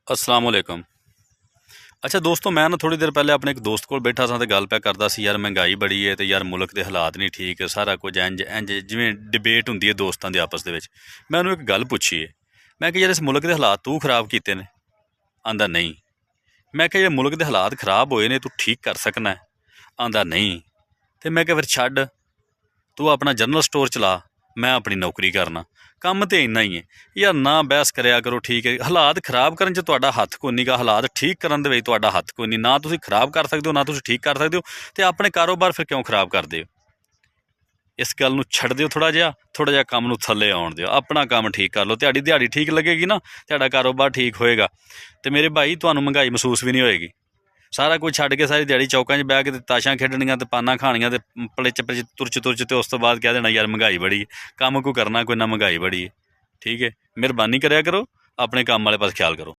अस्सलाम वालेकुम। अच्छा दोस्तों, मैं ना थोड़ी देर पहले अपने एक दोस्त को बैठा सा, गल पै करदा सी यार महंगाई बड़ी है तो यार मुल्क के हालात नहीं ठीक, सारा कुछ इंज इंज जिमें डिबेट होंदी है दोस्तों के आपस दे विच। मैं उन्होंने एक गल पूछी है, मैं कि यार इस मुल्क के हालात तू खराब किए ने? आंदा नहीं। मैं कि मुल्क के हालात खराब होए ने तू ठीक कर सकना है? आंदा नहीं। तो मैं फिर छड्ड, तू अपना जनरल स्टोर चला, मैं अपनी नौकरी करना। ਕੰਮ तो इन्ना ही है यार, ना बहस करिया करो। ठीक है, हालात खराब करन च तुहाडा हत्थ कोई नहीं गा, हालात ठीक करन दे विच तुहाडा हत्थ कोई नहीं। ना तुसीं खराब कर सकदे हो, ना तुसीं ठीक कर सकदे हो, ते अपने कारोबार फिर क्यों खराब करदे हो? इस गल नूं छड्ड दिओ, थोड़ा जिहा काम नूं थल्ले आउण दिओ, अपना काम ठीक कर लो। तुहाडी दिहाड़ी ठीक लगेगी ना, तुहाडा कारोबार ठीक होएगा, ते मेरे भाई तुहानूं महंगाई महसूस भी नहीं होएगी। सारा कुछ छड्ड के सारी दिहाड़ी चौकां 'च बैठ के ते ताशां खेडणियां ते पानां खाणियां ते पलिच पलिच तुरच ते उस तो बाद कह देना यार महंगाई बड़ी है। कम्म कोई करना कोई ना, महंगाई बड़ी है। ठीक है, मेहरबानी करेआ करो, अपने काम वाले पास ख्याल करो।